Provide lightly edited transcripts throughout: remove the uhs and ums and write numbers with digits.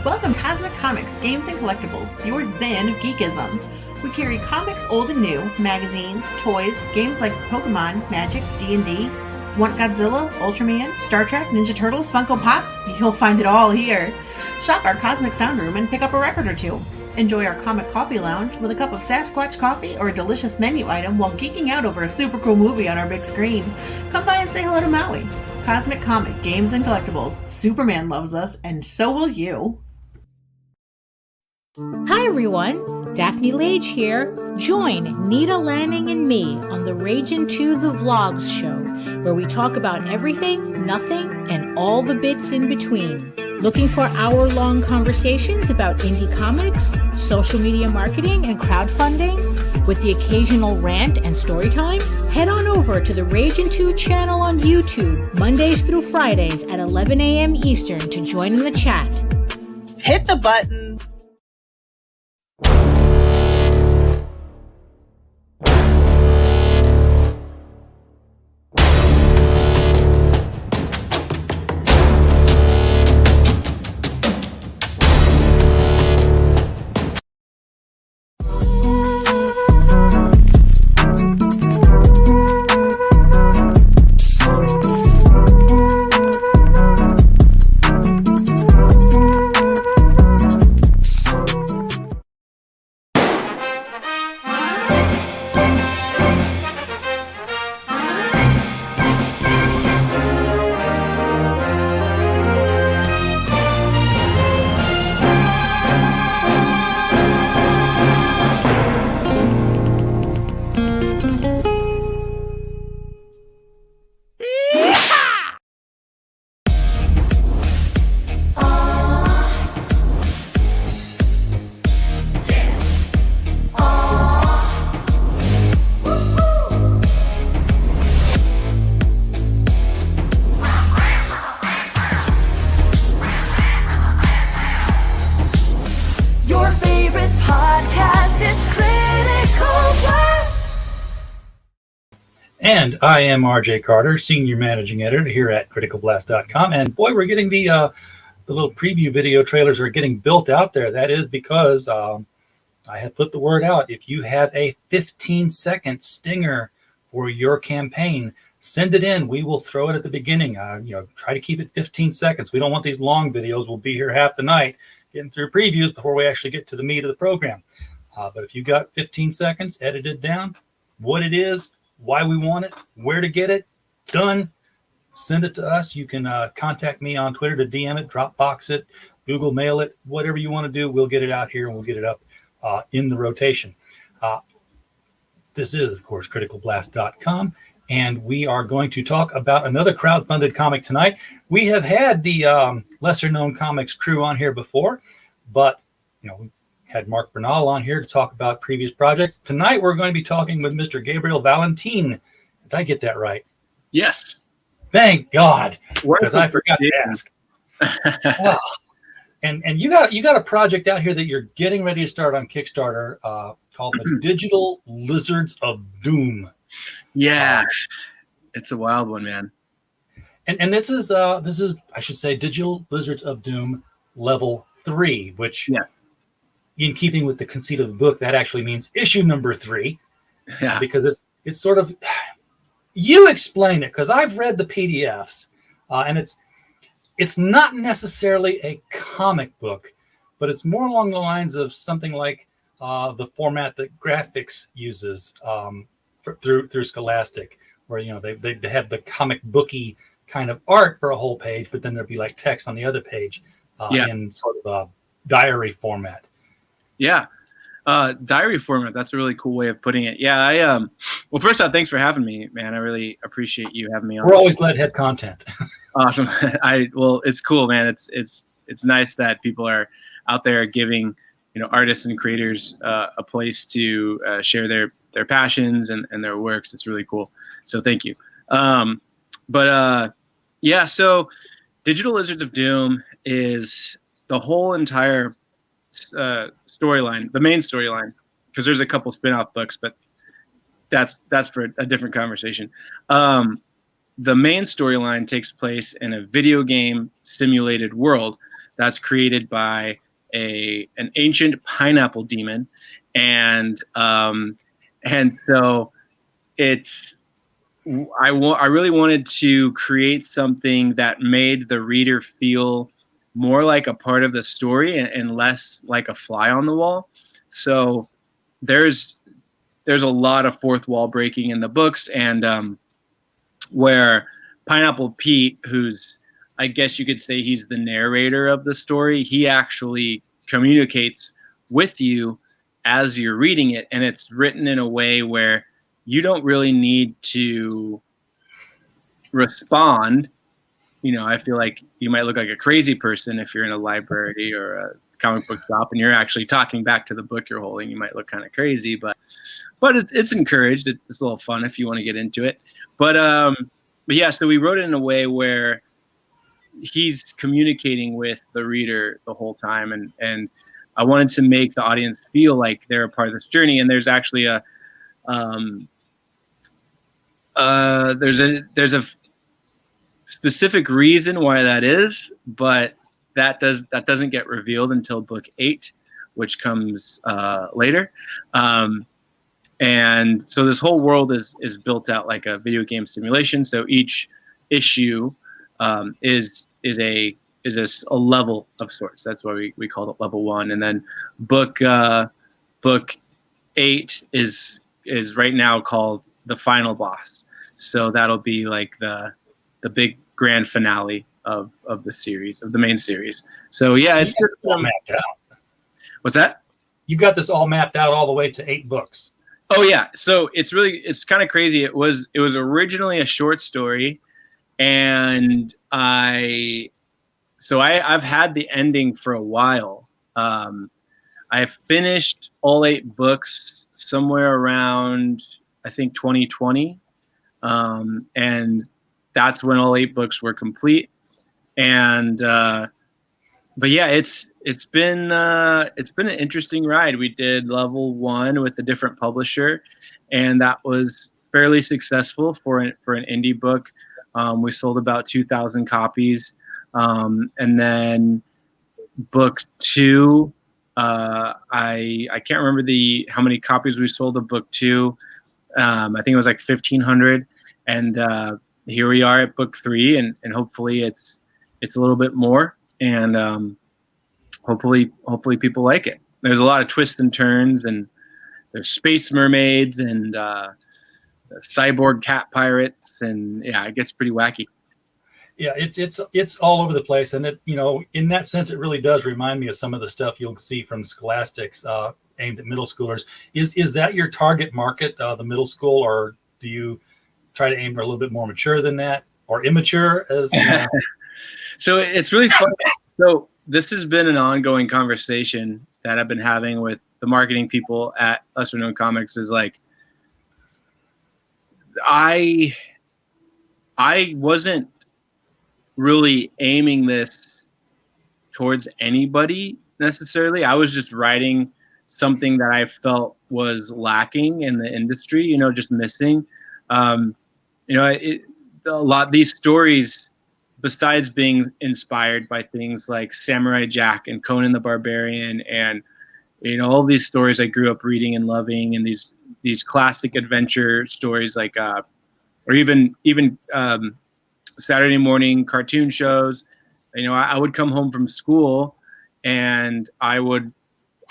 Welcome to Cosmic Comics, Games and Collectibles, your zen of geekism. We carry comics old and new, magazines, toys, games like Pokemon, Magic, D&D. Want Godzilla, Ultraman, Star Trek, Ninja Turtles, Funko Pops? You'll find it all here. Shop our Cosmic Sound Room and pick up a record or two. Enjoy our Comic Coffee Lounge with a cup of Sasquatch coffee or a delicious menu item while geeking out over a super cool movie on our big screen. Come by and say hello to Maui. Cosmic Comic, Games and Collectibles. Superman loves us, and so will you. Hi everyone, Daphne Lage here. Join Nita Lanning and me on the Ragin' 2 the Vlogs show, where we talk about everything, nothing, and all the bits in between. Looking for hour-long conversations about indie comics, social media marketing, and crowdfunding, with the occasional rant and story time? Head on over to the Ragin' 2 channel on YouTube, Mondays through Fridays at 11 a.m. Eastern to join in the chat. Hit the button. And I am RJ Carter, Senior Managing Editor here at CriticalBlast.com. And boy, we're getting the little preview video trailers are getting built out there. That is because I have put the word out. If you have a 15-second stinger for your campaign, send it in. We will throw it at the beginning. Try to keep it 15 seconds. We don't want these long videos. We'll be here half the night getting through previews before we actually get to the meat of the program. But if you got 15 seconds edited down, what it is, why we want it, where to get it, done. Send it to us. You can contact me on Twitter to DM it, Dropbox it, Google Mail it, whatever you want to do. We'll get it out here and we'll get it up in the rotation. This is, of course, CriticalBlast.com, and we are going to talk about another crowdfunded comic tonight. We have had the lesser-known comics crew on here before, but we had Mark Bernal on here to talk about previous projects. Tonight, we're going to be talking with Mr. Gabriel Valentin. Did I get that right? Yes. Thank God, because I forgot to ask. Wow. And you got a project out here that you're getting ready to start on Kickstarter called the Digital Lizards of Doom. Yeah, it's a wild one, man. And this is I should say Digital Lizards of Doom level 3, which in keeping with the conceit of the book, that actually means issue number 3. Yeah, because it's sort of, you explain it, because I've read the PDFs, and it's not necessarily a comic book, but it's more along the lines of something like the format that Graphics uses through Scholastic, where they have the comic booky kind of art for a whole page, but then there'd be like text on the other page in sort of a diary format. Yeah. Diary format. That's a really cool way of putting it. Yeah. Well, first off, thanks for having me, man. I really appreciate you having me on. We're always glad to have content. Awesome. Well, it's cool, man. It's nice that people are out there giving, artists and creators a place to share their passions and their works. It's really cool. So thank you. So Digital Lizards of Doom is the whole entire storyline, the main storyline, because there's a couple spin-off books, but that's for a different conversation. The main storyline takes place in a video game simulated world that's created by an ancient pineapple demon, and so it's I really wanted to create something that made the reader feel more like a part of the story and less like a fly on the wall. So there's a lot of fourth wall breaking in the books, and where Pineapple Pete, who's, I guess you could say he's the narrator of the story, he actually communicates with you as you're reading it, and it's written in a way where you don't really need to respond. I feel like you might look like a crazy person if you're in a library or a comic book shop and you're actually talking back to the book you're holding. You might look kind of crazy, but it's encouraged. It's a little fun if you want to get into it. But yeah, so we wrote it in a way where he's communicating with the reader the whole time, and I wanted to make the audience feel like they're a part of this journey. And there's actually there's a specific reason why that is, but that doesn't get revealed until book 8, which comes later. And so this whole world is built out like a video game simulation. So each issue is a level of sorts. That's why we call it level 1. And then book 8 is right now called the final boss. So that'll be like the big grand finale of the series, of the main series. So yeah, it's just all mapped out. What's that? You got this all mapped out all the way to 8 books. Oh yeah. So it's kind of crazy. It was originally a short story, and I've had the ending for a while. I finished all 8 books somewhere around, I think, 2020. And that's when all 8 books were complete. And but yeah, it's been an interesting ride. We did level 1 with a different publisher, and that was fairly successful for an indie book. We sold about 2,000 copies, and then book 2, I can't remember how many copies we sold of book 2. I think it was like 1,500, and here we are at book 3, and hopefully it's a little bit more, and hopefully people like it. There's a lot of twists and turns, and there's space mermaids and cyborg cat pirates, and yeah, it gets pretty wacky. Yeah, it's all over the place, and it, in that sense, it really does remind me of some of the stuff you'll see from Scholastics aimed at middle schoolers. Is that your target market, the middle school, or do you try to aim for a little bit more mature than that, or immature? So it's really fun. So this has been an ongoing conversation that I've been having with the marketing people at Lesser Known Comics. Is like, I wasn't really aiming this towards anybody necessarily. I was just writing something that I felt was lacking in the industry, just missing. A lot these stories, besides being inspired by things like Samurai Jack and Conan the Barbarian, and all these stories I grew up reading and loving, and these classic adventure stories like or even Saturday morning cartoon shows. I would come home from school and I would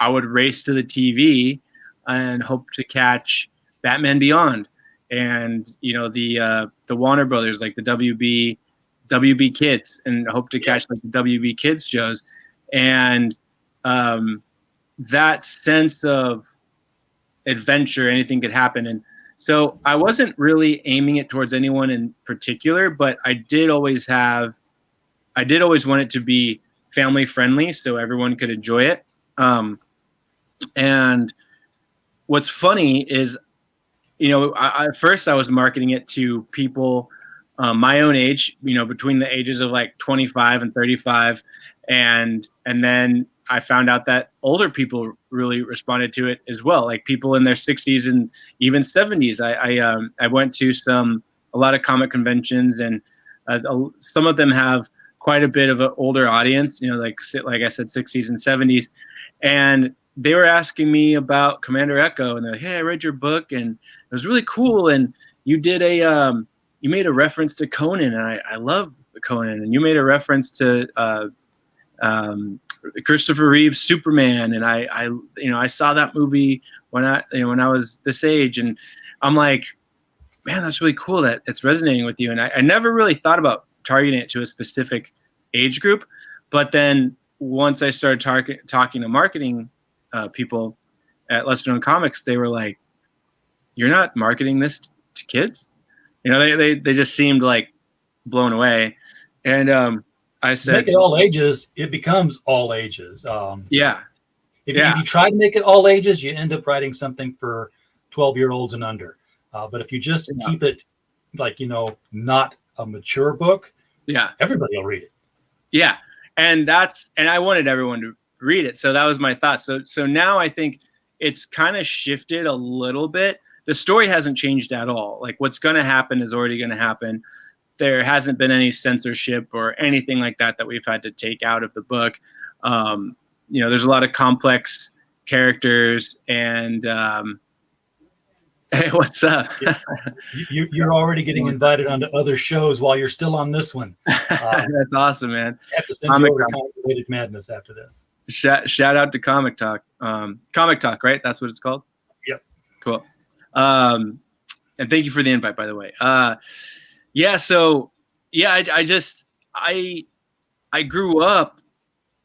race to the TV and hope to catch Batman Beyond, and the Warner Brothers, like the WB Kids, and hope to catch like the WB Kids shows, and that sense of adventure, anything could happen. And so I wasn't really aiming it towards anyone in particular, but I did always want it to be family friendly so everyone could enjoy it. And what's funny is, at first I was marketing it to people my own age, between the ages of like 25 and 35. And then I found out that older people really responded to it as well, like people in their 60s and even 70s. I went to a lot of comic conventions, and some of them have quite a bit of an older audience, like I said, 60s and 70s. And they were asking me about Commander Echo, and they're like, hey, I read your book and it was really cool. And you did you made a reference to Conan, and I love Conan. And you made a reference to Christopher Reeve's Superman. And I saw that movie when I was this age. And I'm like, man, that's really cool that it's resonating with you. And I never really thought about targeting it to a specific age group. But then once I started talking to marketing people at Lesser Known Comics, they were like, you're not marketing this to kids? They just seemed like blown away. And I said, make it all ages, it becomes all ages. Yeah. If you try to make it all ages, you end up writing something for 12-year-olds and under. But if you just keep it like, not a mature book, everybody will read it. Yeah. And I wanted everyone to read it. So that was my thought. So now I think it's kind of shifted a little bit. The story hasn't changed at all. Like, what's going to happen is already going to happen. There hasn't been any censorship or anything like that we've had to take out of the book. There's a lot of complex characters, and hey, what's up? You're already getting invited onto other shows while you're still on this one. That's awesome, man. I have to send you over to Comic-Related Madness after this. Shout out to Comic Talk. Comic Talk, right? That's what it's called? Yep. Cool. And thank you for the invite, by the way. I grew up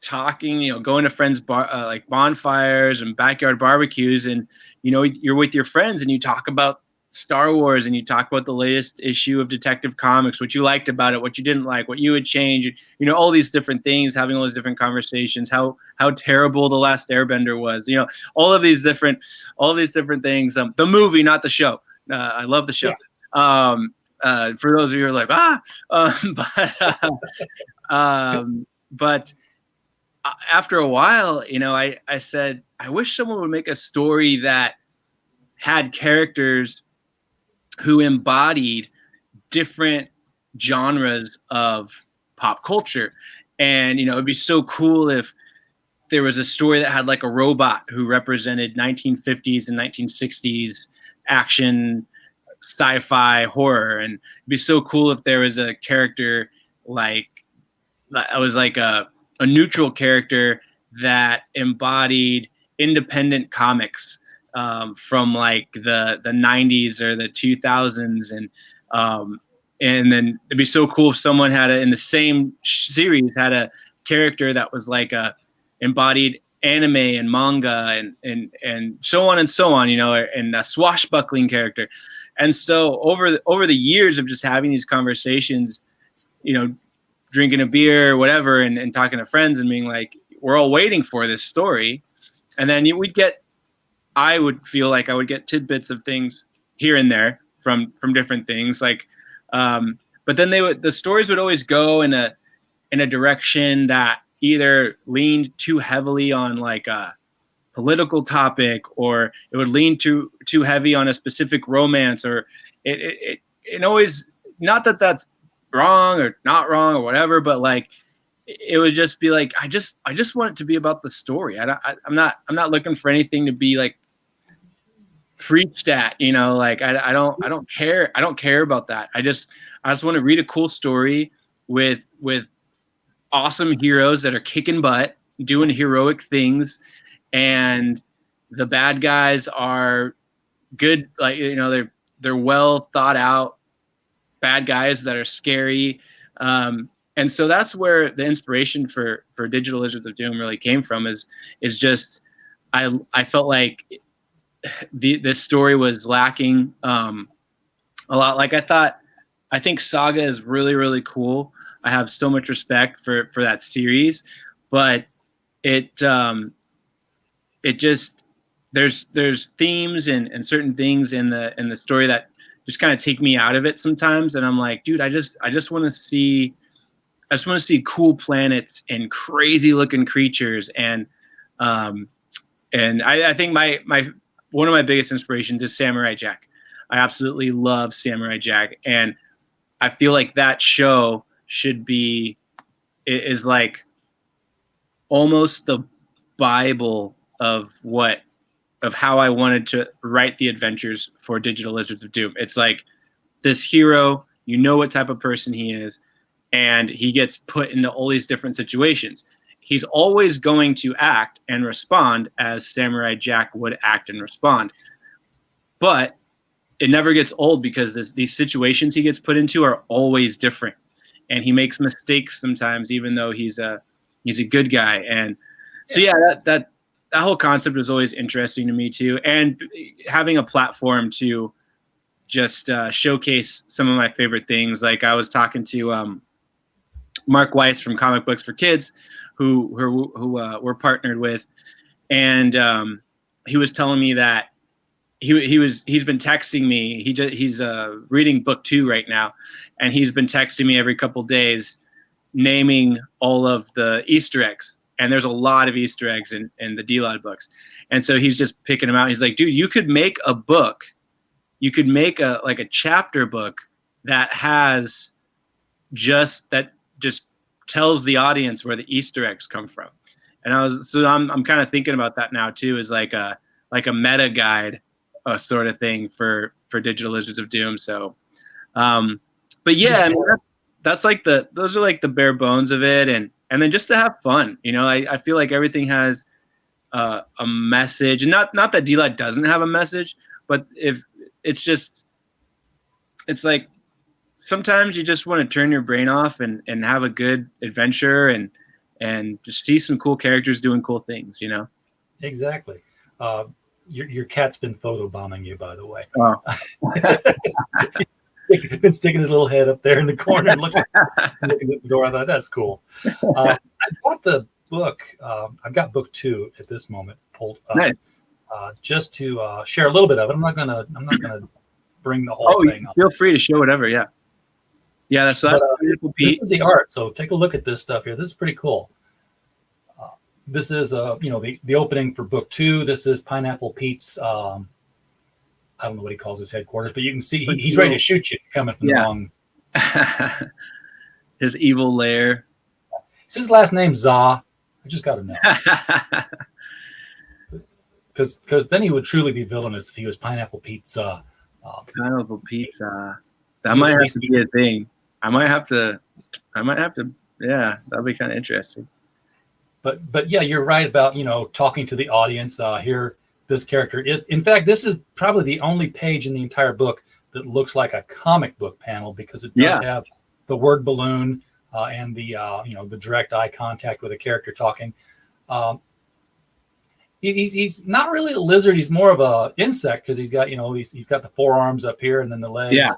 talking, going to friends' like bonfires and backyard barbecues, and you're with your friends and you talk about Star Wars and you talk about the latest issue of Detective Comics, what you liked about it, what you didn't like, what you would change, all these different things, having all these different conversations, how terrible The Last Airbender was, all of these different things. The movie, not the show. I love the show. Yeah. For those of you who are like, but after a while, I said, I wish someone would make a story that had characters who embodied different genres of pop culture. And, it'd be so cool if there was a story that had like a robot who represented 1950s and 1960s action, sci-fi, horror. And it'd be so cool if there was a character like a neutral character that embodied independent comics from like the 90s or the 2000s. And then it'd be so cool if someone in the same series had a character that was like a embodied anime and manga and so on, and a swashbuckling character. And so over the years of just having these conversations, drinking a beer or whatever, and talking to friends and being like, we're all waiting for this story. And then I would feel like I would get tidbits of things here and there from different things. Like, but then the stories would always go in a direction that either leaned too heavily on like a political topic, or it would lean too heavy on a specific romance, or it always, not that that's wrong or not wrong or whatever, but like it would just be like, I just want it to be about the story. I'm not looking for anything to be like preached at, like I don't care about that. I just want to read a cool story with awesome heroes that are kicking butt, doing heroic things, and the bad guys are good, like they're well thought out bad guys that are scary. And so that's where the inspiration for Digital Lizards of Doom really came from, is just I felt like this story was lacking a lot. Like I think Saga is really, really cool. I have so much respect for that series, but it just there's themes and certain things in the story that just kind of take me out of it sometimes. And I'm like, dude, I just want to see cool planets and crazy looking creatures. And I think my one of my biggest inspirations is Samurai Jack. I absolutely love Samurai Jack, and I feel like that show should be is like almost the Bible of how I wanted to write the adventures for Digital Lizards of Doom. It's like this hero, you know what type of person he is, and he gets put into all these different situations. He's always going to act and respond as Samurai Jack would act and respond. But it never gets old because these situations he gets put into are always different. And he makes mistakes sometimes, even though he's a good guy. And so, yeah, that whole concept was always interesting to me too. And having a platform to just showcase some of my favorite things. Like I was talking to Mark Weiss from Comic Books for Kids, who we're partnered with, and he was telling me that he's been texting me. He's reading book 2 right now, and he's been texting me every couple days, naming all of the Easter eggs. And there's a lot of Easter eggs in the D-Lod books, and so he's just picking them out. He's like, dude, you could make a book. You could make a chapter book that just tells the audience where the Easter eggs come from. And I'm kind of thinking about that now too, is like a meta guide sort of thing for Digital Lizards of Doom. So, but yeah, I mean, that's like those are like the bare bones of it. And then just to have fun, I feel like everything has a message, and not that D-Lod doesn't have a message, but it's like sometimes you just want to turn your brain off and have a good adventure and just see some cool characters doing cool things, Exactly. Your cat's been photobombing you, by the way. Oh. Been sticking his little head up there in the corner and looking at the door. I thought, that's cool. I bought the book. I've got book 2 at this moment pulled up. Nice. Just to share a little bit of it. I'm not gonna bring the whole thing up. Feel free to show whatever. Yeah. That's beautiful. This is the art. So take a look at this stuff here. This is pretty cool. This is the opening for book 2. This is Pineapple Pete's. I don't know what he calls his headquarters, but you can see he's ready to shoot you coming from the wrong. His evil lair. Is his last name Za? I just got to know. Because then he would truly be villainous if he was Pineapple Pizza. Pineapple Pizza. That might have to be a thing. I might have to. Yeah, that'll be kind of interesting. But yeah, you're right about talking to the audience. Here, this character is. In fact, this is probably the only page in the entire book that looks like a comic book panel, because it does have the word balloon and the the direct eye contact with a character talking. He's not really a lizard. He's more of a insect, because he's got he's got the forearms up here and then the legs. Yeah.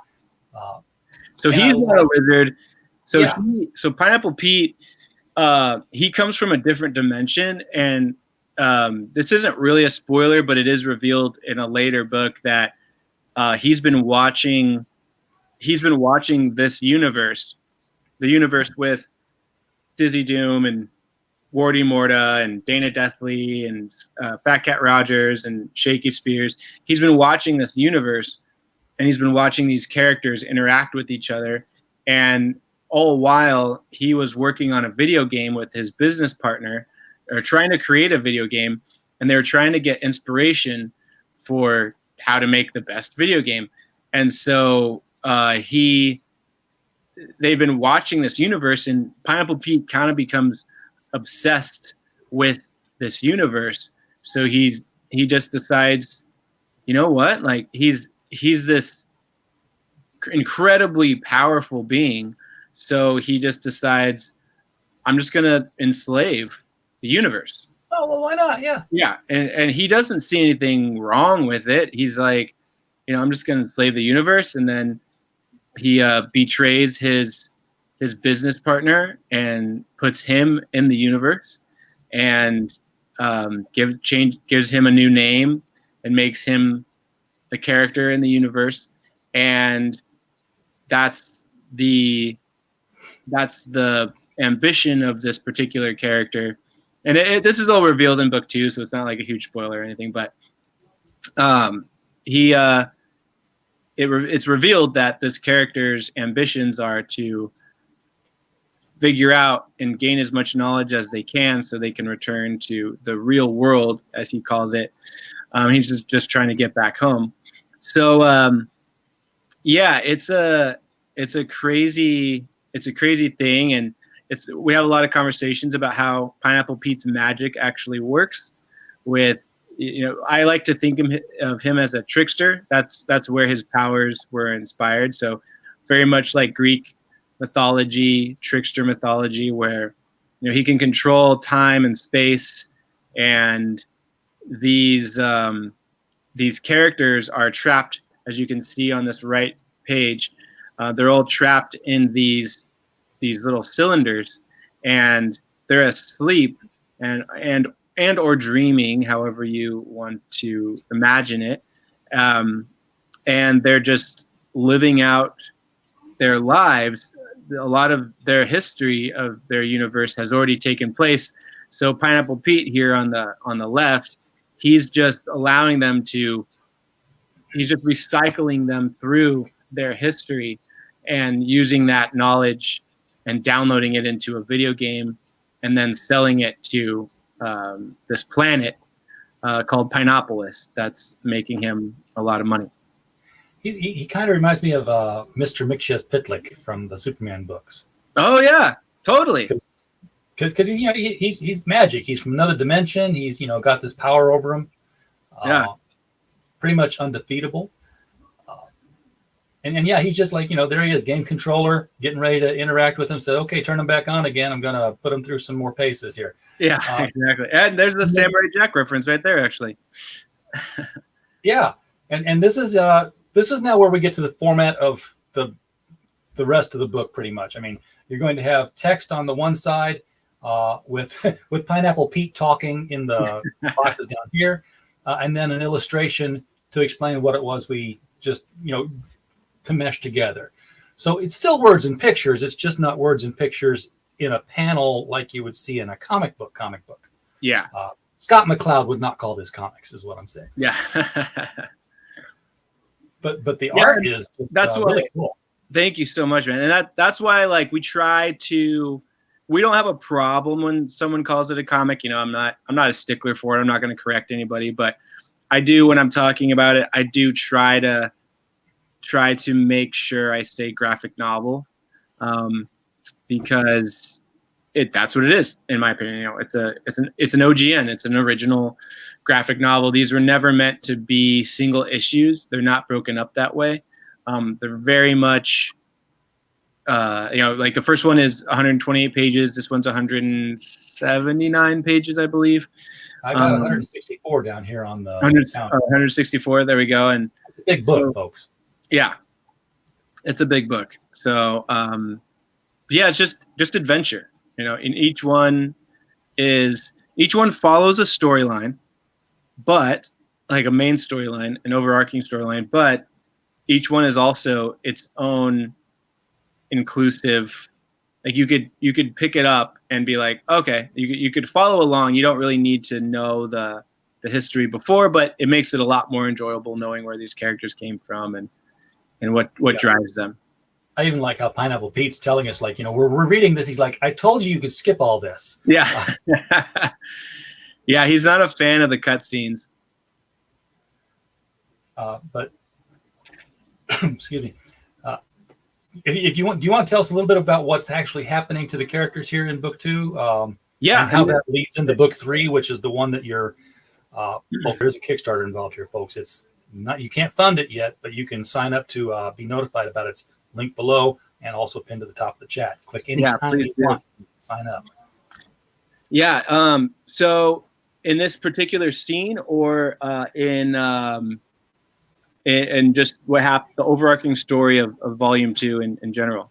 So he's not a lizard. So Pineapple Pete, he comes from a different dimension, and this isn't really a spoiler, but it is revealed in a later book that he's been watching this universe, the universe with Dizzy Doom and Wardy Morta and Dana Deathly and Fat Cat Rogers and Shaky Spears. He's been watching this universe, and he's been watching these characters interact with each other. And all while he was working on a video game with his business partner, or trying to create a video game, and they were trying to get inspiration for how to make the best video game. And so they've been watching this universe, and Pineapple Pete kind of becomes obsessed with this universe. So he just decides, you know what? Like he's this incredibly powerful being. So he just decides, I'm just going to enslave the universe. Oh, well, why not? Yeah. Yeah. And he doesn't see anything wrong with it. He's like, I'm just going to enslave the universe. And then he betrays his business partner and puts him in the universe, and gives him a new name and makes him a character in the universe. And that's the ambition of this particular character. And this is all revealed in book 2, so it's not like a huge spoiler or anything, but it's revealed that this character's ambitions are to figure out and gain as much knowledge as they can so they can return to the real world, as he calls it. He's just trying to get back home. So yeah, it's a crazy thing, and we have a lot of conversations about how Pineapple Pete's magic actually works. With, I like to think of him as a trickster. That's where his powers were inspired. So very much like Greek mythology, trickster mythology, where he can control time and space, and these characters are trapped, as you can see on this right page. They're all trapped in these little cylinders, and they're asleep and or dreaming, however you want to imagine it, and they're just living out their lives. A lot of their history of their universe has already taken place. So Pineapple Pete here on the left, he's just allowing them to, he's just recycling them through their history and using that knowledge and downloading it into a video game and then selling it to this planet called Pineapolis that's making him a lot of money. He kind of reminds me of Mr. Mxyzptlk from the Superman books. Oh yeah, totally. Because he's magic. He's from another dimension. He's got this power over him. Yeah. Pretty much undefeatable. And yeah, he's just like, there he is, game controller, getting ready to interact with him. Said, okay, turn him back on again. I'm gonna put him through some more paces here. Yeah, exactly. And there's the Samurai Jack reference right there, actually. Yeah, and this is now where we get to the format of the rest of the book, pretty much. I mean, you're going to have text on the one side with Pineapple Pete talking in the boxes down here, and then an illustration to explain what it was we just to mesh together. So it's still words and pictures. It's just not words and pictures in a panel like you would see in a comic book. Yeah. Scott McCloud would not call this comics, is what I'm saying. Yeah. But the art is just, really cool. Thank you so much, man. And that's why we don't have a problem when someone calls it a comic. I'm not a stickler for it. I'm not going to correct anybody, but I do, when I'm talking about it, I do try to make sure I say graphic novel, because that's what it is, in my opinion. It's an OGN. It's an original graphic novel. These were never meant to be single issues. They're not broken up that way. They're very much, like the first one is 128 pages. This one's 179 pages, I believe. I got 164 down here on the 164. There we go. And it's a big book, folks. Yeah, it's a big book. So, yeah, it's just adventure. In each one follows a storyline, but like a main storyline, an overarching storyline. But each one is also its own inclusive. Like you could pick it up and be like, okay, you could follow along. You don't really need to know the history before, but it makes it a lot more enjoyable knowing where these characters came from and what drives them. I even like how Pineapple Pete's telling us, like, we're reading this. He's like, I told you could skip all this. Yeah. Yeah, he's not a fan of the cutscenes. But excuse me. If you want, do you want to tell us a little bit about what's actually happening to the characters here in book 2? Yeah, and how that leads into book 3, which is the one that you're. There's a Kickstarter involved here, folks. It's not, you can't fund it yet, but you can sign up to be notified about its link below and also pinned to the top of the chat. Click anytime you want. Sign up. Yeah. So in this particular scene, or in just what happened, the overarching story of volume 2 in general.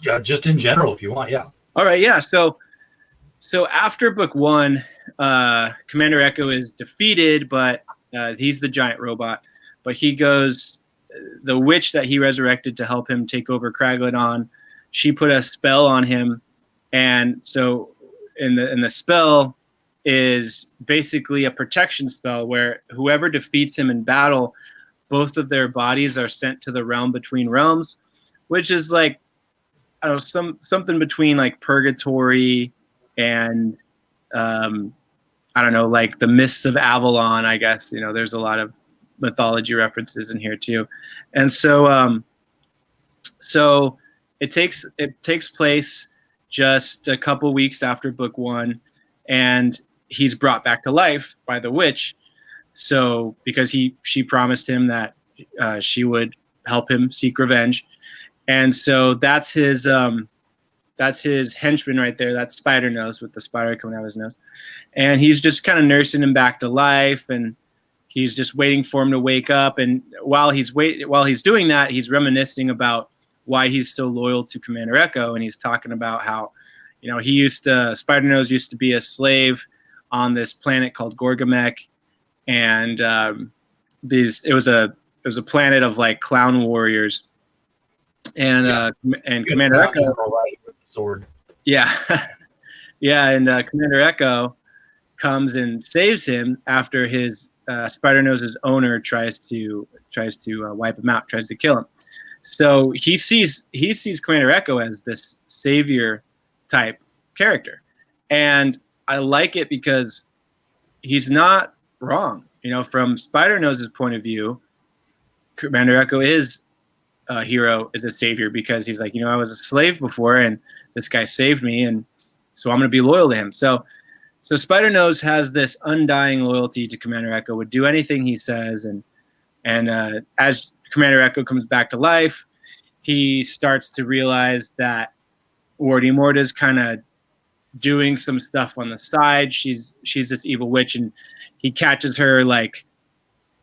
Yeah, just in general, if you want. Yeah. All right. Yeah. So after book 1, Commander Echo is defeated, but he's the giant robot. But he goes, the witch that he resurrected to help him take over Kraglodon, she put a spell on him, and so in the spell is basically a protection spell where whoever defeats him in battle, both of their bodies are sent to the realm between realms, which is like I don't know, something between like purgatory and I don't know, like the mists of Avalon, I guess. There's a lot of mythology references in here too. And so it takes place just a couple weeks after book one, and he's brought back to life by the witch. So because she promised him that she would help him seek revenge, and so that's his henchman right there. That's Spider Nose with the spider coming out of his nose, and he's just kind of nursing him back to life, and he's just waiting for him to wake up. And while he's doing that, he's reminiscing about why he's so loyal to Commander Echo, and he's talking about how, Spider Nose used to be a slave on this planet called Gorgamech, and it was a planet of like clown warriors, and Commander Echo, with the sword. yeah, yeah, and Commander Echo comes and saves him after his Spider Nose's owner tries to wipe him out, tries to kill him. So he sees Commander Echo as this savior type character, and I like it because he's not wrong. From Spider Nose's point of view, Commander Echo is a hero, is a savior, because he's like, I was a slave before, and this guy saved me, and so I'm going to be loyal to him. So Spider Nose has this undying loyalty to Commander Echo, would do anything he says, and as Commander Echo comes back to life, he starts to realize that Wardy Morta's kind of doing some stuff on the side. She's this evil witch, and he catches her like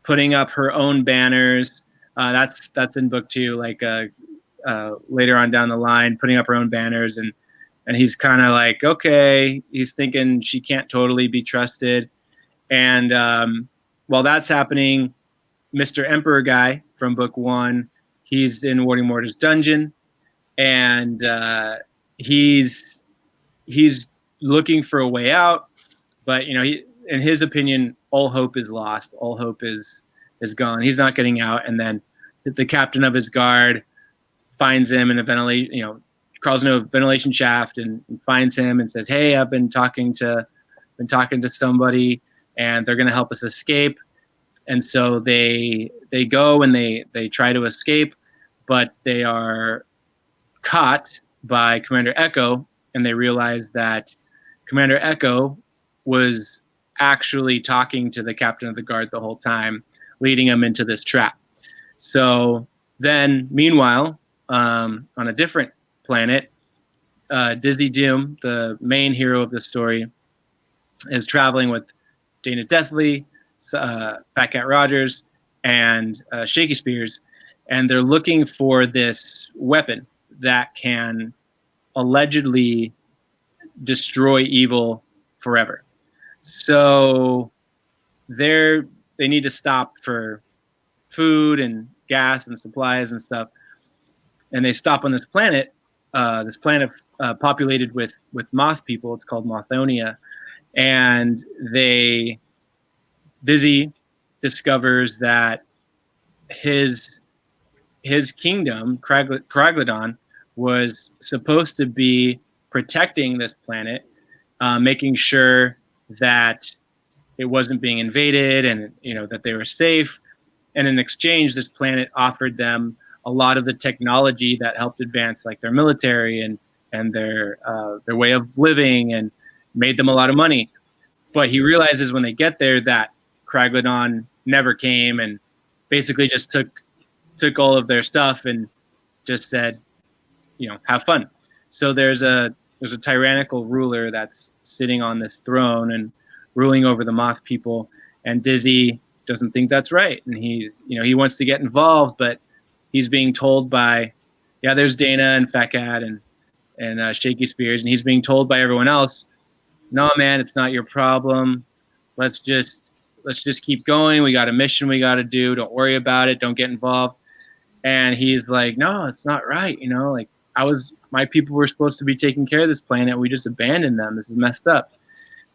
putting up her own banners. That's in book two, like later on down the line, putting up her own banners, and he's kind of like, okay, he's thinking she can't totally be trusted. And while that's happening, Mr. Emperor guy from book one, he's in Wardy Morta's dungeon, and he's looking for a way out. But in his opinion, all hope is lost. All hope is gone. He's not getting out. And then the captain of his guard finds him in a ventilation, crawls into a ventilation shaft and finds him and says, "Hey, I've been talking to somebody, and they're going to help us escape." And so they go and they try to escape, but they are caught by Commander Echo, and they realize that Commander Echo was actually talking to the captain of the guard the whole time, leading him into this trap. So then, meanwhile, on a different planet, Dizzy Doom, the main hero of the story, is traveling with Dana Deathly, Fat Cat Rogers, and Shaky Spears, and they're looking for this weapon that can allegedly destroy evil forever. So they need to stop for food and gas and supplies and stuff, and they stop on this planet populated with moth people. It's called Mothonia, and Dizzy discovers that his kingdom, Kraglodon, was supposed to be protecting this planet, making sure that it wasn't being invaded, and that they were safe. And in exchange, this planet offered them a lot of the technology that helped advance like their military and their way of living, and made them a lot of money. But he realizes when they get there that Kraglodon never came, and basically just took all of their stuff and just said, have fun. So there's a tyrannical ruler that's sitting on this throne and ruling over the moth people, and Dizzy doesn't think that's right, and he wants to get involved, but he's being told by there's Dana and Fat Cat and Shaky Spears, and he's being told by everyone else, no man, it's not your problem. Let's just keep going. We got a mission we got to do. Don't worry about it. Don't get involved. And he's like, no, it's not right. Like my people were supposed to be taking care of this planet. We just abandoned them. This is messed up.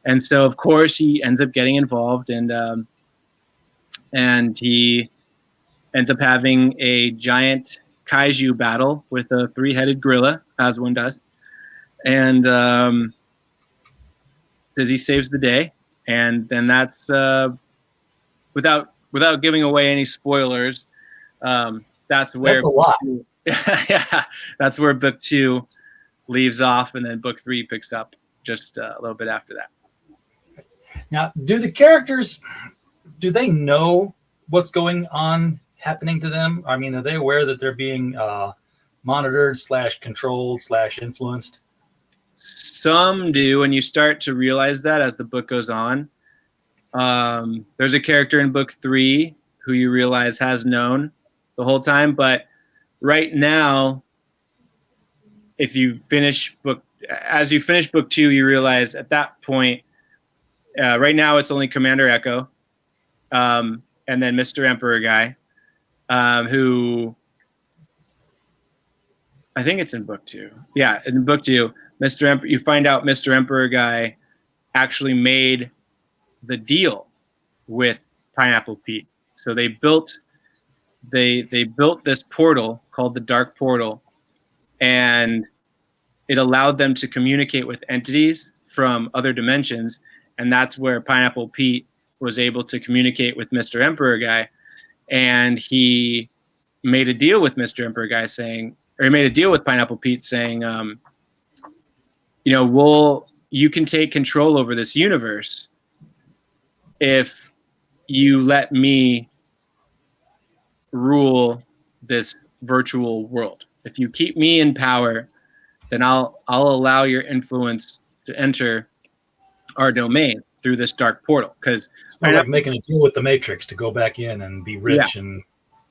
And so of course he ends up getting involved, and he ends up having a giant kaiju battle with a 3-headed gorilla, as one does, and Dizzy saves the day, and then that's without giving away any spoilers. That's where That's a lot. yeah, that's where book 2 leaves off, and then book 3 picks up just a little bit after that. Now, do the characters, do they know what's going on happening to them? I mean, are they aware that they're being monitored / controlled / influenced? Some do, and you start to realize that as the book goes on. There's a character in book 3 who you realize has known the whole time, but right now, as you finish book 2, you realize at that point, right now it's only Commander Echo, and then Mr. Emperor guy, who I think it's in book 2. Yeah, in book 2, you find out Mr. Emperor guy actually made the deal with Pineapple Pete. So they built this portal called the Dark Portal, and it allowed them to communicate with entities from other dimensions, and that's where Pineapple Pete was able to communicate with Mr. Emperor guy, and he made a deal with Mr. Emperor guy he made a deal with Pineapple Pete saying, you can take control over this universe if you let me rule this virtual world. If you keep me in power, then I'll allow your influence to enter our domain through this dark portal. Because like making a deal with the Matrix to go back in and be rich.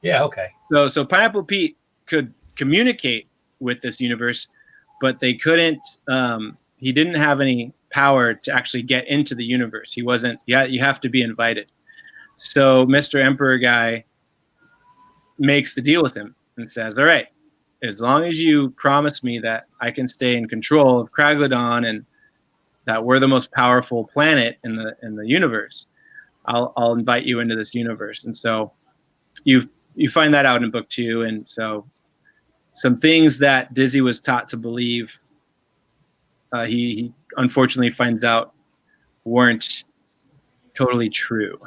Okay. So Pineapple Pete could communicate with this universe, but they couldn't. He didn't have any power to actually get into the universe. He wasn't. Yeah, you have to be invited. So Mr. Emperor guy makes the deal with him and says, all right, as long as you promise me that I can stay in control of Kraglodon and that we're the most powerful planet in the universe, I'll invite you into this universe. And so you find that out in book 2. And so some things that Dizzy was taught to believe, he unfortunately finds out weren't totally true.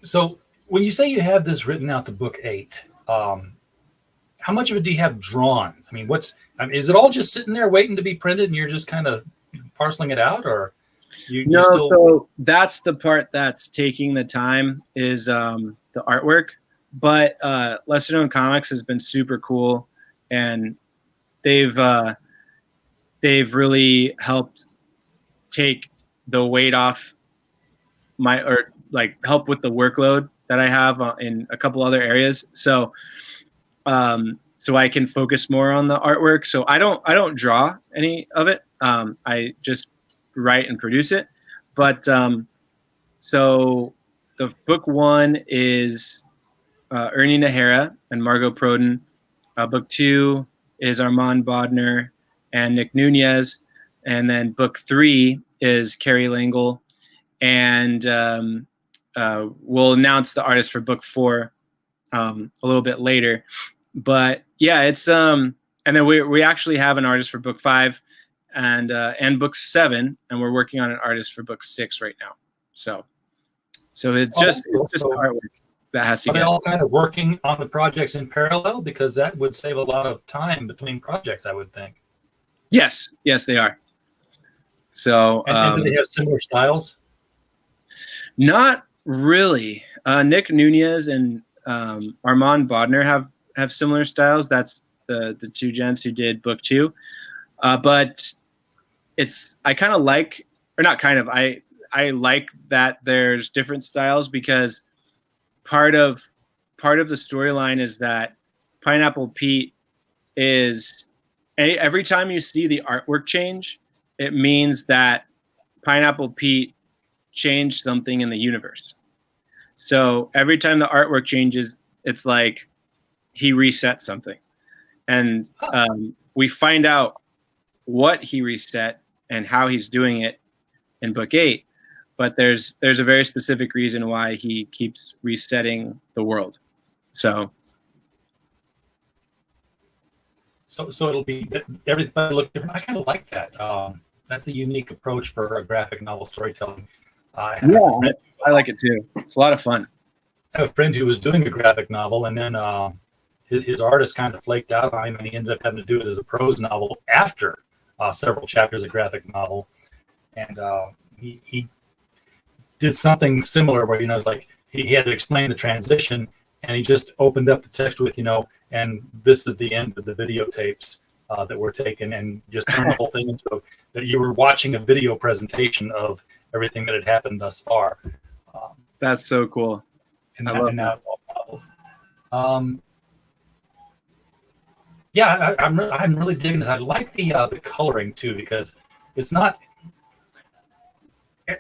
So when you say you have this written out to book 8, how much of it do you have drawn? I mean, is it all just sitting there waiting to be printed and you're just kind of parceling it out, or So that's the part that's taking the time is the artwork. But Lesser Known Comics has been super cool, and they've really helped take the weight off help with the workload that I have in a couple other areas. So I can focus more on the artwork. So I don't draw any of it. I just write and produce it. But so the book 1 is Ernie Nahara and Margot Proden. Book 2 is Armand Bodner and Nick Nunez. And then book 3 is Carrie Langle. And we'll announce the artist for book 4 a little bit later. But yeah, it's and then we actually have an artist for book 5 and book 7, and we're working on an artist for book 6 right now. So it's just artwork that has to Are they all kind of working on the projects in parallel? Because that would save a lot of time between projects, I would think. Yes, they are. So and do they have similar styles? Not really. Nick Nunez and Armand Bodner have similar styles. That's the 2 gents who did book 2. But I like that there's different styles, because part of the storyline is that Pineapple Pete is, every time you see the artwork change, it means that Pineapple Pete changed something in the universe. So every time the artwork changes, it's like he reset something. And we find out what he reset and how he's doing it in book 8. But there's a very specific reason why he keeps resetting the world. So it'll be everything look different. I kind of like that. That's a unique approach for a graphic novel storytelling. I have a friend, I like it too. It's a lot of fun. I have a friend who was doing a graphic novel, and then his artist kind of flaked out on him, and he ended up having to do it as a prose novel after several chapters of graphic novel. And he did something similar where, like he had to explain the transition, and he just opened up the text with, and this is the end of the videotapes that were taken, and just turned the whole thing into that you were watching a video presentation of everything that had happened thus far. That's so cool. And now it's all novels. Yeah, I'm really digging this. I like the coloring too, because it's not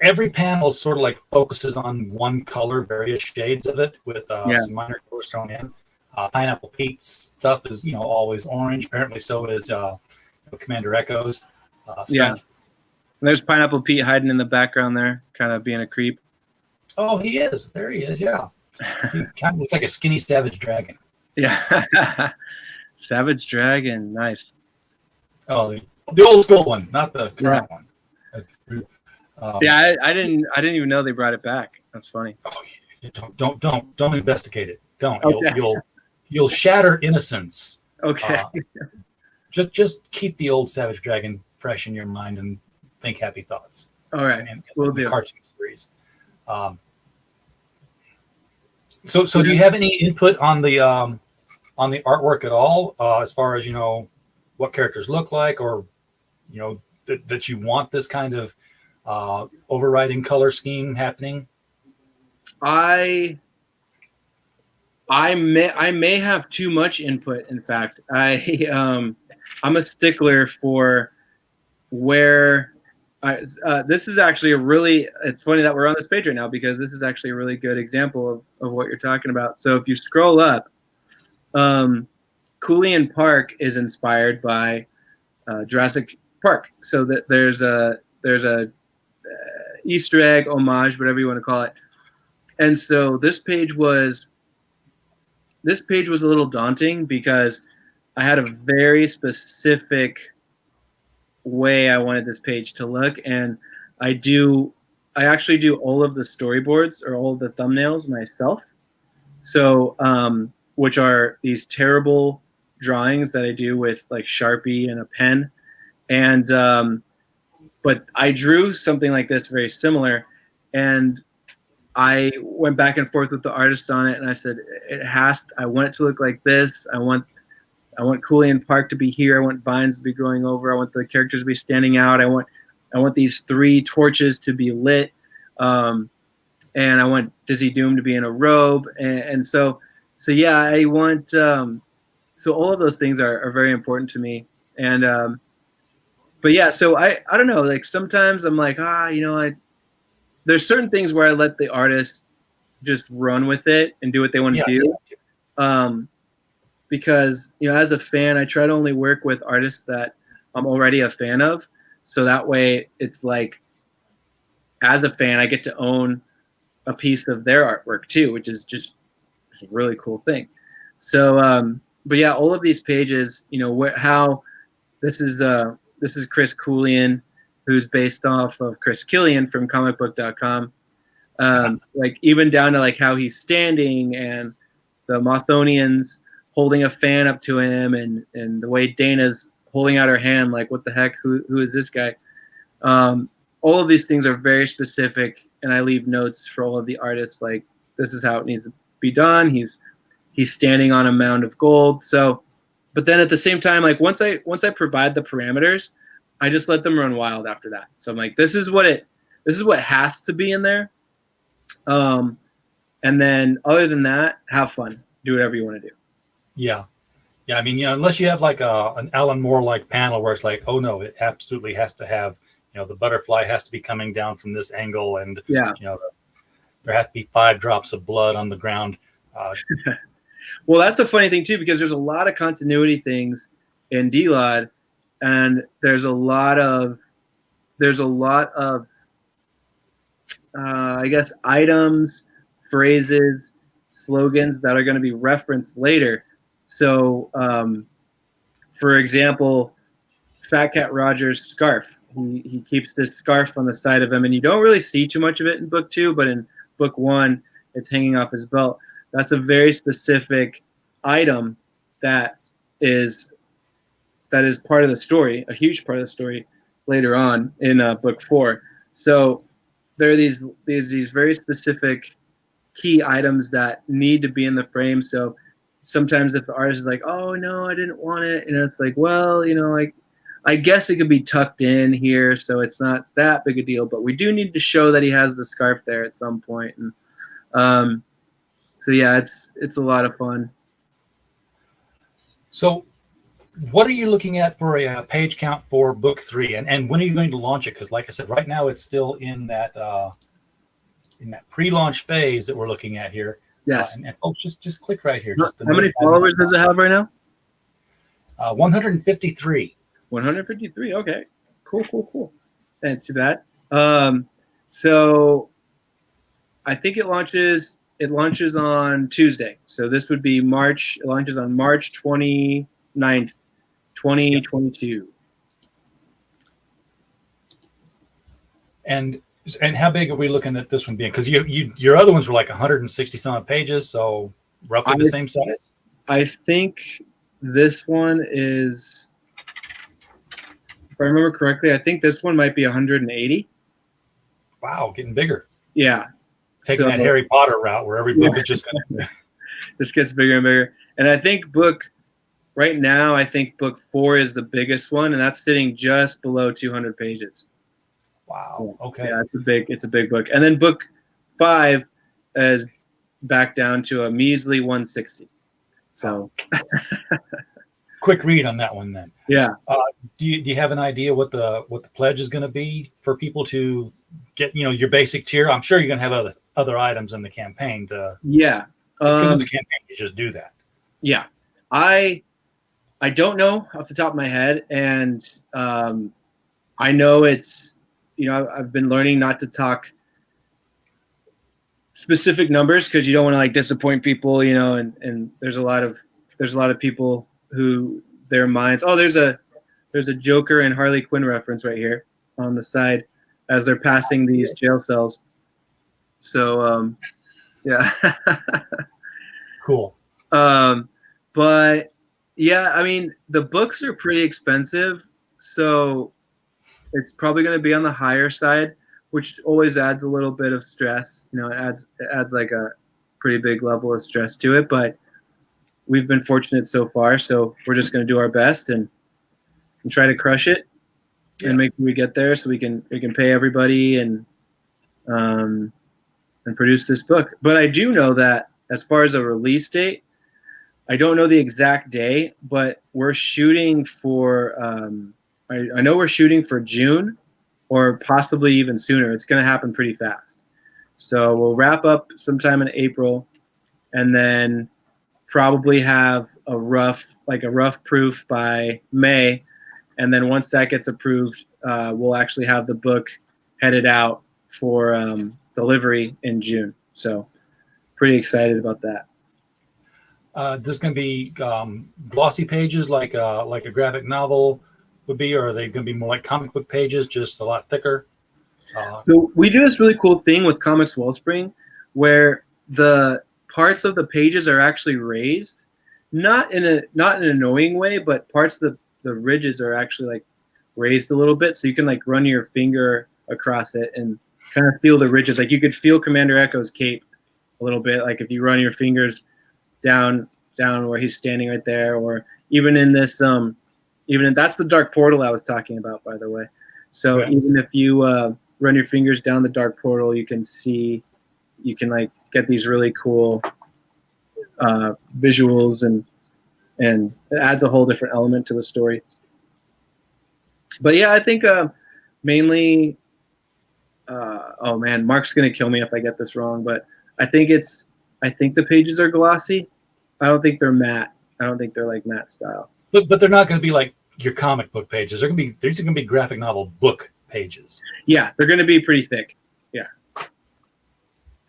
every panel sort of like focuses on one color, various shades of it, with some minor colors thrown in. Pineapple Pete's stuff is always orange. Apparently, so is Commander Echo's stuff. There's Pineapple Pete hiding in the background there, kind of being a creep. Oh, he is. There he is. Yeah, he kind of looks like a skinny savage dragon. Yeah, Savage Dragon, nice. Oh, the old school one, not the current one. I didn't even know they brought it back. That's funny. Oh, don't investigate it. Don't. Okay. You'll shatter innocence. Okay. Just keep the old Savage Dragon fresh in your mind and think happy thoughts. All right. And Will the do. cartoon series. So do you have any input on the artwork at all, as far as what characters look like, or that you want this kind of overriding color scheme happening? I may have too much input. In fact, I'm a stickler for where this is actually it's funny that we're on this page right now, because this is actually a really good example of what you're talking about. So if you scroll up, Coolian Park is inspired by Jurassic Park. So that there's a Easter egg, homage, whatever you want to call it. And so this page was a little daunting, because I had a very specific way I wanted this page to look, and I actually do all of the storyboards or all of the thumbnails myself. So which are these terrible drawings that I do with like Sharpie and a pen. And but I drew something like this very similar, and I went back and forth with the artist on it, and I said, I want it to look like this. I want Coolian Park to be here. I want vines to be growing over. I want the characters to be standing out. I want these 3 torches to be lit. And I want Dizzy Doom to be in a robe. And so yeah, I want, so all of those things are very important to me. And, but yeah, so I don't know, like sometimes I'm like, there's certain things where I let the artist just run with it and do what they want to do. Because, as a fan, I try to only work with artists that I'm already a fan of. So that way it's like, as a fan, I get to own a piece of their artwork too, which is just a really cool thing. So, but yeah, all of these pages, how this is Chris Coolian, who's based off of Chris Killian from comicbook.com. Like even down to like how he's standing, and the Mothonians holding a fan up to him, and the way Dana's holding out her hand, like, what the heck, who is this guy? All of these things are very specific, and I leave notes for all of the artists, like, this is how it needs to be done. He's standing on a mound of gold. So, but then at the same time, like once I provide the parameters, I just let them run wild after that. So I'm like, this is what has to be in there. And then other than that, have fun, do whatever you want to do. Yeah. I mean, unless you have like an Alan Moore like panel where it's like, oh no, it absolutely has to have, the butterfly has to be coming down from this angle, and there have to be 5 drops of blood on the ground. Well, that's a funny thing too, because there's a lot of continuity things in DLOD, and there's a lot of I guess items, phrases, slogans that are going to be referenced later. So, for example, Fat Cat Roger's scarf. He keeps this scarf on the side of him, and you don't really see too much of it in book 2, but in book 1, it's hanging off his belt. That's a very specific item that is part of the story, a huge part of the story later on in book 4. So there are these very specific key items that need to be in the frame. So sometimes if the artist is like, oh no, I didn't want it, and it's like, well, like, I guess it could be tucked in here, so it's not that big a deal, but we do need to show that he has the scarf there at some point. And so yeah, it's a lot of fun. So what are you looking at for a page count for book 3, and when are you going to launch it? Because like I said, right now it's still in that pre-launch phase that we're looking at here. Yes. And folks, just click right here. How many followers does it have right now? 153. 153. Okay. Cool. That's too bad. So I think it launches on Tuesday. So this would be March. It launches on March 29th, 2022. And how big are we looking at this one being? Because your other ones were like 160 some odd pages, so roughly the same size. I think this one is, if I remember correctly, I think this one might be 180. Wow, getting bigger. Yeah. Taking that Harry Potter route where every book is just going to... This gets bigger and bigger. And I think right now, I think book 4 is the biggest one, and that's sitting just below 200 pages. Wow. Okay. Yeah, it's a big book. And then book 5 is back down to a measly 160. So... Quick read on that one then. Yeah. Do you have an idea what the pledge is going to be for people to get your basic tier? I'm sure you're going to have other items in the campaign to. Yeah. Because it's a campaign, you just do that. Yeah. I don't know off the top of my head, and I know it's I've been learning not to talk specific numbers because you don't want to disappoint people, and there's a lot of people who their minds, there's a Joker and Harley Quinn reference right here on the side as they're passing these jail cells. So yeah. Cool. But yeah, I mean, the books are pretty expensive, so it's probably going to be on the higher side, which always adds a little bit of stress. It adds like a pretty big level of stress to it, but we've been fortunate so far, so we're just going to do our best and try to crush it and make sure we get there so we can pay everybody and produce this book. But I do know that as far as a release date, I don't know the exact day, but we're shooting for I know we're shooting for June or possibly even sooner. It's going to happen pretty fast. So we'll wrap up sometime in April and then probably have a rough proof by May, and then once that gets approved, we'll actually have the book headed out for delivery in June. So pretty excited about that. This going to be glossy pages like a graphic novel would be, or are they going to be more like comic book pages, just a lot thicker? So we do this really cool thing with Comics Wellspring where the parts of the pages are actually raised, not in an annoying way, but parts of the ridges are actually raised a little bit, so you can run your finger across it and kind of feel the ridges. You could feel Commander Echo's cape a little bit, if you run your fingers down where he's standing right there, or even in this that's the dark portal I was talking about, by the way. So yeah. Even if you run your fingers down the dark portal, you can get these really cool visuals, and it adds a whole different element to the story. But yeah, I think mainly, oh man, Mark's gonna kill me if I get this wrong, but I think the pages are glossy. I don't think they're matte. I don't think they're matte style. But they're not going to be like your comic book pages. They're going to be graphic novel book pages. Yeah, they're going to be pretty thick. Yeah.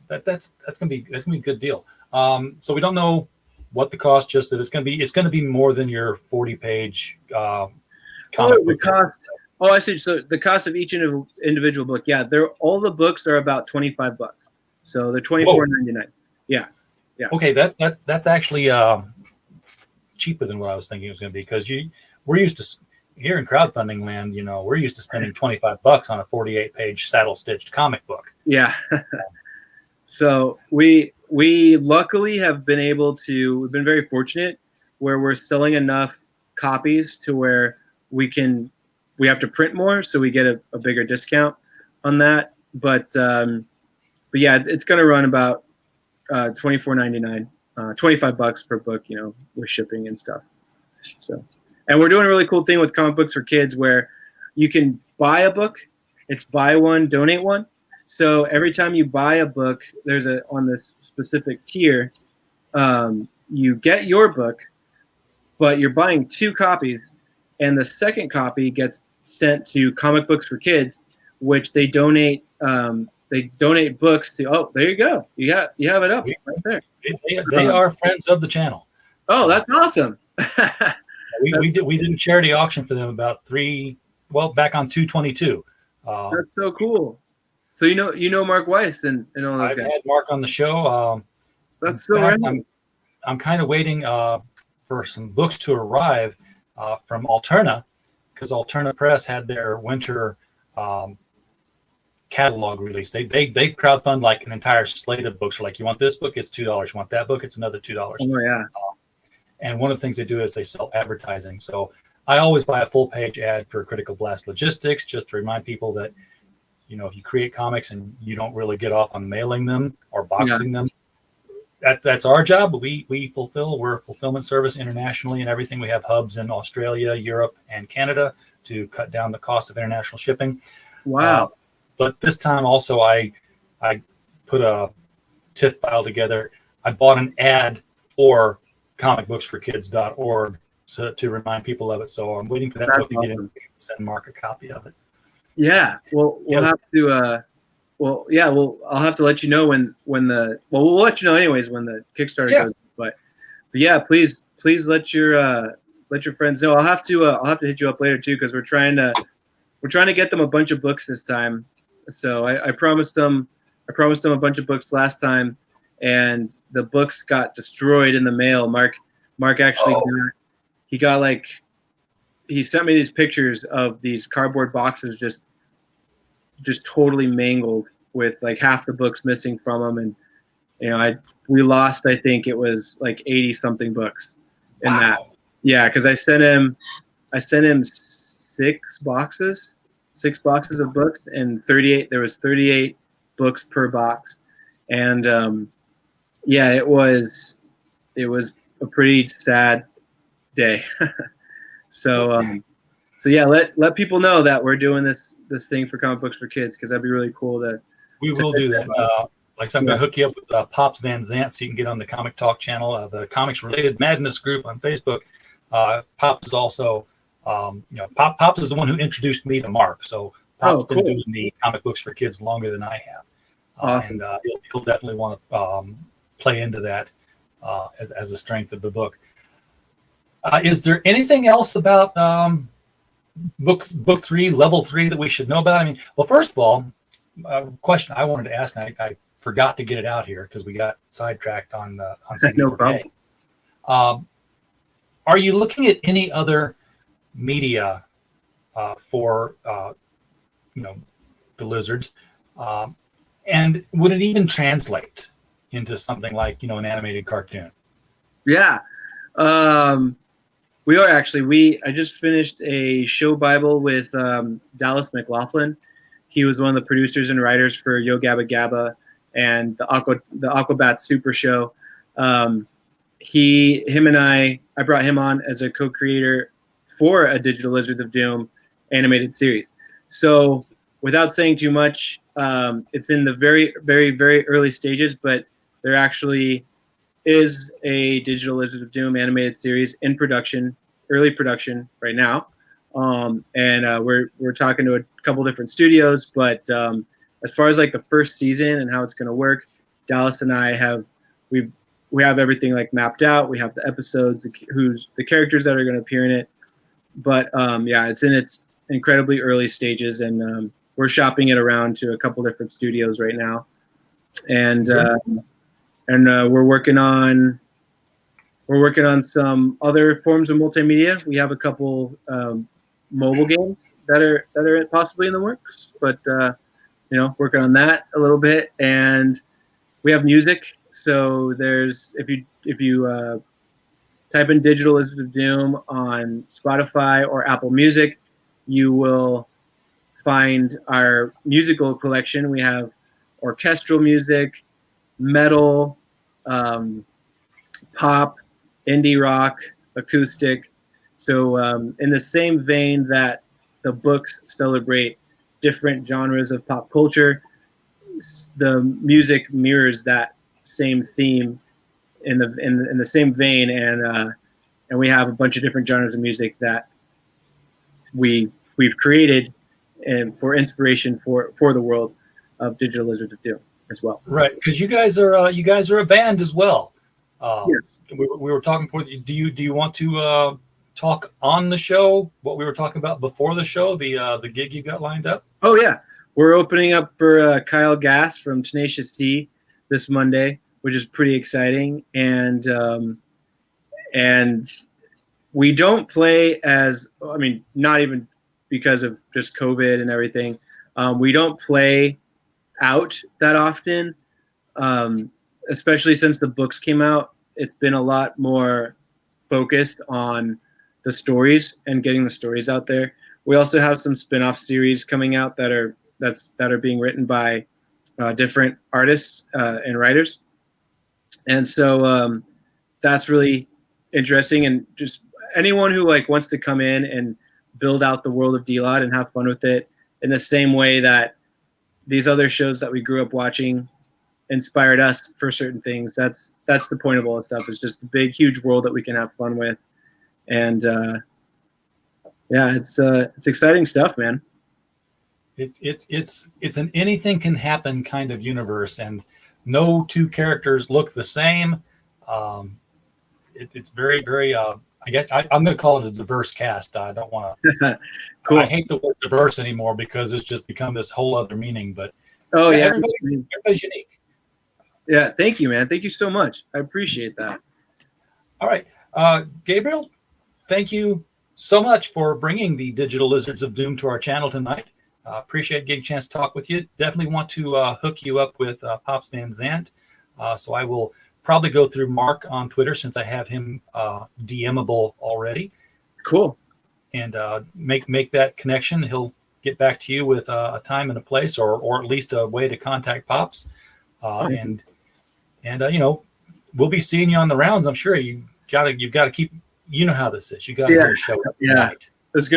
That's going to be a good deal. So we don't know what the cost. Just that it's going to be more than your 40-page comic book. Cost. Oh, I see. So the cost of each individual book, yeah, all the books are about $25. So they're $24.99. Yeah. Okay, that's actually cheaper than what I was thinking it was going to be, because we're used to here in crowdfunding land, we're used to spending $25 on a 48-page saddle-stitched comic book. Yeah. So we luckily have been able to. We've been very fortunate where we're selling enough copies to where we have to print more, so we get a bigger discount on that. But yeah, it's going to run about $24.99, $25 per book, with shipping and stuff. So, and we're doing a really cool thing with comic books for kids where you can buy a book. It's buy one, donate one. So every time you buy a book, there's on this specific tier, you get your book, but you're buying 2 copies, and the second copy gets sent to Comic Books for Kids, which they donate. They donate books to. Oh, there you go. You have it up right there. They are friends of the channel. Oh, that's awesome. we did a charity auction for them about back on 2/22. That's so cool. So you know Mark Weiss and all those I've guys. had Mark on the show. That's so random. I'm kind of waiting for some books to arrive from Alterna, because Alterna Press had their winter catalog release. They crowdfund like an entire slate of books. Like, you want this book, it's $2. You want that book, it's another $2. Oh yeah. And one of the things they do is they sell advertising. So I always buy a full page ad for Critical Blast Logistics, just to remind people that, if you create comics and you don't really get off on mailing them or boxing them, that's our job. But we're a fulfillment service internationally and everything. We have hubs in Australia, Europe, and Canada to cut down the cost of international shipping. Wow. But this time also I put a TIFF file together. I bought an ad for comicbooksforkids.org to remind people of it. So I'm waiting for that book to get in to send Mark a copy of it. Yeah. Well, we'll have to. I'll have to let you know when we'll let you know anyways when the Kickstarter goes. But yeah, please let your friends know. I'll have to hit you up later too, because we're trying to get them a bunch of books this time. So I promised them a bunch of books last time, and the books got destroyed in the mail. Mark actually he sent me these pictures of these cardboard boxes just totally mangled with like half the books missing from them, and we lost, I think it was like 80 something books in that. Yeah, because I sent him 6 boxes of books, and there was 38 books per box, and it was a pretty sad day. So yeah, let people know that we're doing this thing for Comic Books for Kids, because that'd be really cool to. We will do that. Like I said, I'm going to hook you up with Pops Van Zant so you can get on the Comic Talk channel, the Comics Related Madness group on Facebook. Pops is also, Pops is the one who introduced me to Mark. So Pops has been doing the Comic Books for Kids longer than I have. Awesome. And he'll definitely want to play into that as a strength of the book. Is there anything else about book 3, level 3 that we should know about? I mean, well, first of all, a question I wanted to ask, and I forgot to get it out here because we got sidetracked on No problem. Are you looking at any other media for the lizards? And would it even translate into something like an animated cartoon? Yeah. We are actually. I just finished a show Bible with Dallas McLaughlin. He was one of the producers and writers for Yo Gabba Gabba and the Aquabat Super Show. Him and I brought him on as a co-creator for a Digital Lizards of Doom animated series. So without saying too much, it's in the very, very, very early stages, but there actually is a Digital Lizards of Doom animated series in production, early production right now. And we're talking to a couple different studios, but as far as like the first season and how it's going to work, Dallas and I we have everything like mapped out. We have the episodes, the characters that are going to appear in it. But yeah, it's in its incredibly early stages, and we're shopping it around to a couple different studios right now, and we're working on some other forms of multimedia. We have a couple mobile games that are possibly in the works, but working on that a little bit, and we have music. So there's if you type in Digital Lizards of Doom on Spotify or Apple Music, you will find our musical collection. We have orchestral music, metal, pop, indie rock, acoustic. So in the same vein that the books celebrate different genres of pop culture, the music mirrors that same theme in the same vein, and we have a bunch of different genres of music that we've created and for inspiration for the world of Digital Lizards of Doom as well. Right, because you guys are a band as well. Yes. We were talking before. Do you want to talk on the show what we were talking about before the show, the gig you got lined up? Oh yeah, we're opening up for Kyle Gass from Tenacious D this Monday, which is pretty exciting, and we don't play not even because of just COVID and everything. We don't play out that often, especially since the books came out. It's been a lot more focused on the stories and getting the stories out there. We also have some spin-off series coming out that are being written by different artists and writers, and so that's really interesting. And just anyone who wants to come in and build out the world of D-Lot and have fun with it in the same way that these other shows that we grew up watching inspired us for certain things. That's the point of all this stuff, is just a big, huge world that we can have fun with. And yeah, it's exciting stuff, man. It's an anything can happen kind of universe, and no two characters look the same. It's very, very I guess I'm going to call it a diverse cast. I don't want to. Cool. I hate the word diverse anymore because it's just become this whole other meaning. But yeah, everybody's unique. Yeah, thank you, man. Thank you so much. I appreciate that. All right, Gabriel, thank you so much for bringing the Digital Lizards of Doom to our channel tonight. Appreciate getting a chance to talk with you. Definitely want to hook you up with Pops Van Zandt. So I will probably go through Mark on Twitter since I have him DMable already. Cool. And make that connection. He'll get back to you with a time and a place, or at least a way to contact Pops. And we'll be seeing you on the rounds. I'm sure you've got to keep. You know how this is. You got to have a show. Yeah. Tonight. It's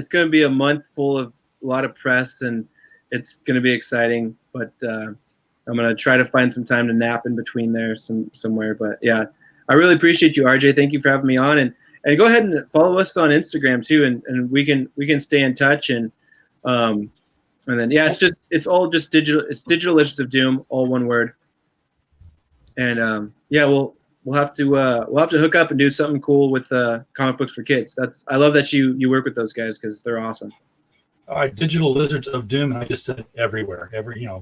gonna be a month full of a lot of press, and it's gonna be exciting. But I'm gonna try to find some time to nap in between there somewhere. But yeah, I really appreciate you, RJ. Thank you for having me on, and go ahead and follow us on Instagram too, and we can stay in touch, and then yeah, it's all just digital. It's Digital Lizards of Doom, all one word. And yeah, we'll have to hook up and do something cool with comic books for kids. I love that you work with those guys because they're awesome. All right, Digital Lizards of Doom, and I just said everywhere.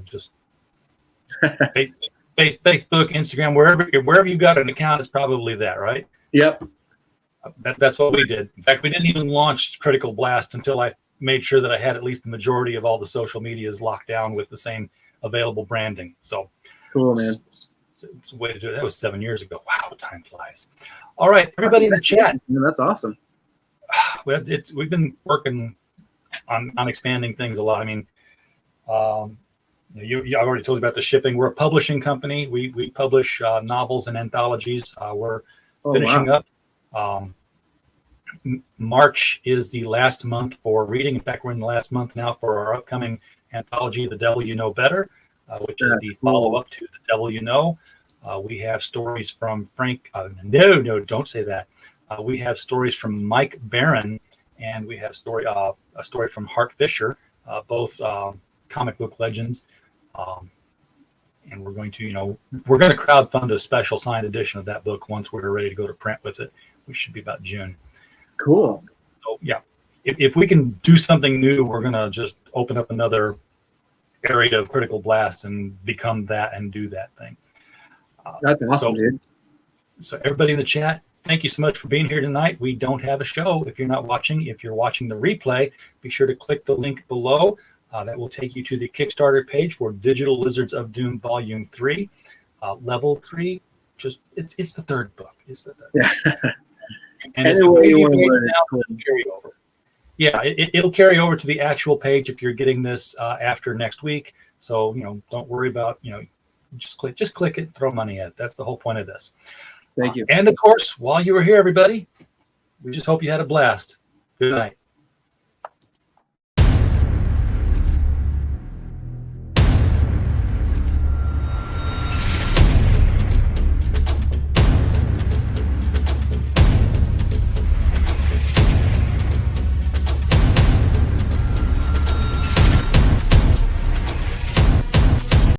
Just Facebook, Instagram, wherever you got an account, it's probably that, right? Yep. That's what we did. In fact, we didn't even launch Critical Blast until I made sure that I had at least the majority of all the social medias locked down with the same available branding. So cool, man. It's a way to do it. That was 7 years ago. Wow, time flies. All right, everybody in the chat. That's awesome. We've been working on expanding things a lot. I mean, I've already told you about the shipping. We're a publishing company. We publish novels and anthologies. We're finishing up. March is the last month for reading. In fact, we're in the last month now for our upcoming anthology, The Devil You Know Better, which is the follow-up to The Devil You Know. We have stories from Frank. No, don't say that. We have stories from Mike Barron, and we have a story from Hart Fisher, both comic book legends. And we're going to, we're going to crowdfund a special signed edition of that book once we're ready to go to print with it, which should be about June. Cool. So yeah, if we can do something new, we're going to just open up another area of Critical Blast and become that and do that thing. That's awesome, dude. So everybody in the chat, thank you so much for being here tonight. We don't have a show if you're not watching. If you're watching the replay, be sure to click the link below. That will take you to the Kickstarter page for Digital Lizards of Doom Volume 3. Level 3, it's the third book. It's the third. Yeah. And it's the preview page now. It'll carry over. Yeah, it'll carry over to the actual page if you're getting this after next week. So, don't worry about, just click it, throw money at it. That's the whole point of this. Thank you. And of course, while you were here, everybody, we just hope you had a blast. Good night.